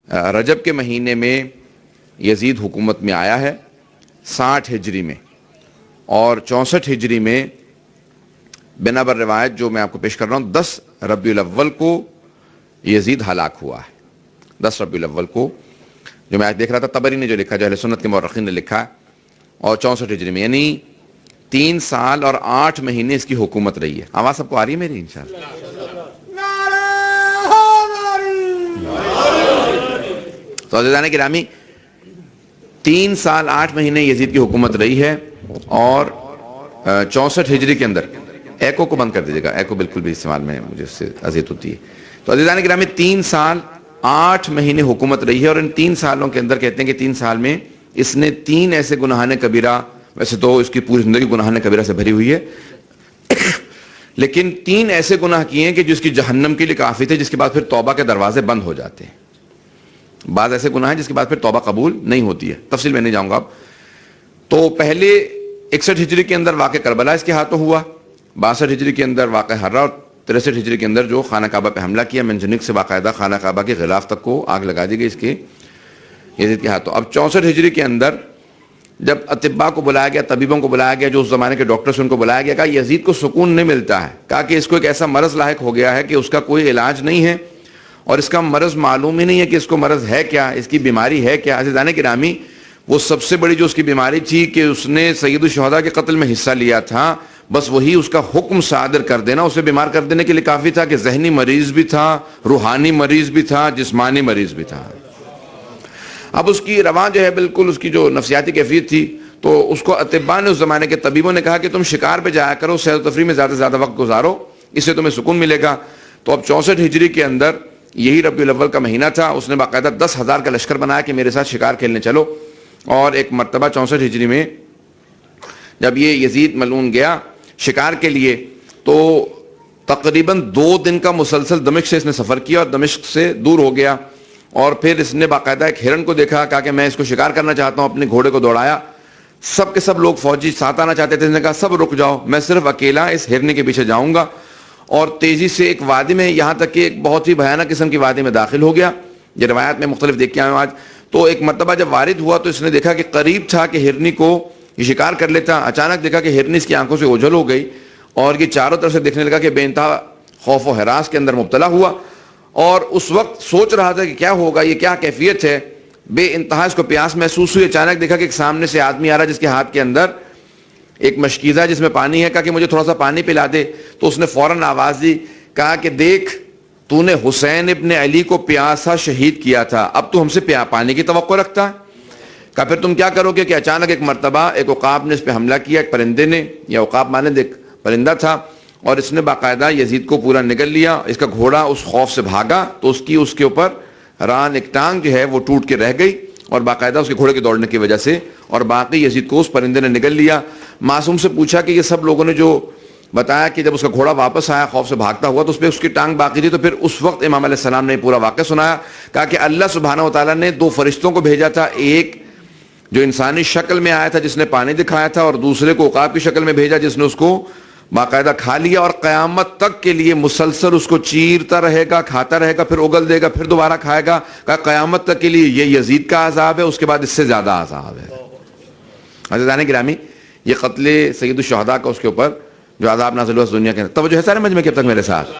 رجب کے مہینے میں یزید حکومت میں آیا ہے 60 ہجری میں، اور 64 ہجری میں بنا بر روایت جو میں آپ کو پیش کر رہا ہوں 10 ربیع الاول کو یزید ہلاک ہوا ہے۔ 10 ربیع الاول کو، جو میں آج دیکھ رہا تھا طبری نے جو لکھا، جو اہل سنت کے مورخین نے لکھا، اور 64 ہجری میں، یعنی 3 سال اور 8 مہینے اس کی حکومت رہی ہے۔ آواز سب کو آ رہی ہے میری انشاءاللہ؟ تو عزیزان گرامی 3 سال 8 مہینے یزید کی حکومت رہی ہے، اور 64 ہجری کے اندر، ایکو کو بند کر دیجیے گا، ایکو بالکل بھی استعمال میں مجھے اس سے اذیت ہوتی ہے۔ تو عزیزان گرامی 3 سال 8 مہینے حکومت رہی ہے، اور ان 3 سالوں کے اندر کہتے ہیں کہ 3 سال میں اس نے 3 ایسے گناہان کبیرہ، ویسے تو اس کی پوری زندگی گناہان کبیرہ سے بھری ہوئی ہے، لیکن 3 ایسے گناہ کیے ہیں کہ جس کی جہنم کے لیے کافی تھے، جس کے بعد پھر توبہ کے دروازے بند ہو جاتے ہیں۔ بعض ایسے گناہ ہیں جس کے بعد پھر توبہ قبول نہیں ہوتی ہے، تفصیل میں نہیں جاؤں گا اب۔ تو پہلے 61 ہجری کے اندر واقع کربلا اس کے ہاتھوں ہوا، 62 ہجری کے اندر واقع ہرہ، اور 63 ہجری کے اندر جو خانہ کعبہ پہ حملہ کیا، منجنیق سے باقاعدہ خانہ کعبہ کے غلاف تک کو آگ لگا دی گئی اس کے یزید کے ہاتھوں۔ اب 64 ہجری کے اندر جب اطباء کو بلایا گیا، طبیبوں کو بلایا گیا، جو اس زمانے کے ڈاکٹرز ان کو بلایا گیا، کہا یزید کو سکون نہیں ملتا ہے، کہا کہ اس کو ایک ایسا مرض لاحق ہو گیا ہے کہ اس کا کوئی علاج نہیں ہے، اور اس کا مرض معلوم ہی نہیں ہے کہ اس کو مرض ہے کیا، اس کی بیماری ہے کیا۔ عزیزان گرامی وہ سب سے بڑی جو اس کی بیماری تھی کہ اس نے سید الشہداء کے قتل میں حصہ لیا تھا، بس وہی اس کا حکم صادر کر دینا اسے بیمار کر دینے کے لیے کافی تھا، کہ ذہنی مریض بھی تھا، روحانی مریض بھی تھا، جسمانی مریض بھی تھا۔ اب اس کی رواں جو ہے بالکل اس کی جو نفسیاتی کیفیت تھی، تو اس کو اطباء نے، اس زمانے کے طبیبوں نے کہا کہ تم شکار پہ جایا کرو، سیر و تفریح میں زیادہ سے زیادہ وقت گزارو، اس سے تمہیں سکون ملے گا۔ تو اب 64 ہجری کے اندر یہی ربیع الاول کا مہینہ تھا، اس نے باقاعدہ 10,000 کا لشکر بنایا کہ میرے ساتھ شکار کھیلنے چلو۔ اور ایک مرتبہ 64 ہجری میں جب یہ یزید ملعون گیا شکار کے لیے، تو تقریباً 2 دن کا مسلسل دمشق سے اس نے سفر کیا، اور دمشق سے دور ہو گیا، اور پھر اس نے باقاعدہ ایک ہرن کو دیکھا، کہا کہ میں اس کو شکار کرنا چاہتا ہوں، اپنے گھوڑے کو دوڑایا، سب کے سب لوگ فوجی ساتھ آنا چاہتے تھے، اس نے کہا سب رک جاؤ، میں صرف اکیلا اس ہرنے کے پیچھے جاؤں گا، اور تیزی سے ایک وادی میں، یہاں تک کہ ایک بہت ہی بھیانک قسم کی وادی میں داخل ہو گیا۔ یہ روایات میں مختلف دیکھ کے آئے ہوں آج۔ تو ایک مرتبہ جب وارد ہوا تو اس نے دیکھا کہ قریب تھا کہ ہرنی کو یہ شکار کر لیتا، اچانک دیکھا کہ ہرنی اس کی آنکھوں سے اوجھل ہو گئی، اور یہ چاروں طرف سے دیکھنے لگا کہ بے انتہا خوف و ہراس کے اندر مبتلا ہوا، اور اس وقت سوچ رہا تھا کہ کیا ہوگا، یہ کیا کیفیت ہے، بے انتہا اس کو پیاس محسوس ہوئی۔ اچانک دیکھا کہ ایک سامنے سے آدمی آ رہا جس کے ہاتھ کے اندر ایک مشکیزہ جس میں پانی ہے، کہا کہ مجھے تھوڑا سا پانی پلا دے۔ تو اس نے فوراً آواز دی، کہا کہ دیکھ تو نے حسین ابن علی کو پیاسا شہید کیا تھا، اب تو ہم سے پانی کی توقع رکھتا ہے؟ کہا پھر تم کیا کرو گے؟ کہ اچانک ایک مرتبہ ایک عقاب نے اس پہ حملہ کیا، ایک پرندے نے، یا عقاب مانند ایک پرندہ تھا، اور اس نے باقاعدہ یزید کو پورا نگل لیا۔ اس کا گھوڑا اس خوف سے بھاگا تو اس کے اوپر ران، ایک ٹانگ جو ہے وہ ٹوٹ کے رہ گئی، اور باقاعدہ اس کے گھوڑے کے دوڑنے کی وجہ سے، اور باقی یزید کو اس پرندے نے نگل لیا۔ معصوم سے پوچھا کہ یہ سب لوگوں نے جو بتایا کہ جب اس کا گھوڑا واپس آیا خوف سے بھاگتا ہوا تو اس پہ اس کی ٹانگ باقی تھی، تو پھر اس وقت امام علیہ السلام نے پورا واقعہ سنایا۔ کہا کہ اللہ سبحانہ و تعالیٰ نے 2 فرشتوں کو بھیجا تھا، ایک جو انسانی شکل میں آیا تھا جس نے پانی دکھایا تھا، اور دوسرے کو عقاب کی شکل میں بھیجا جس نے اس کو باقاعدہ کھا لیا، اور قیامت تک کے لیے مسلسل اس کو چیرتا رہے گا، کھاتا رہے گا، پھر اگل دے گا، پھر دوبارہ کھائے گا۔ کہا قیامت تک کے لیے یہ یزید کا عذاب ہے، اس کے بعد اس سے زیادہ عذاب ہے۔ عزیزان گرامی یہ قتل سید الشہداء کا اس کے اوپر جو عذاب نازل ہوا اس دنیا کے اندر، توجہ ہے سارے مجمع کے اب تک میرے ساتھ؟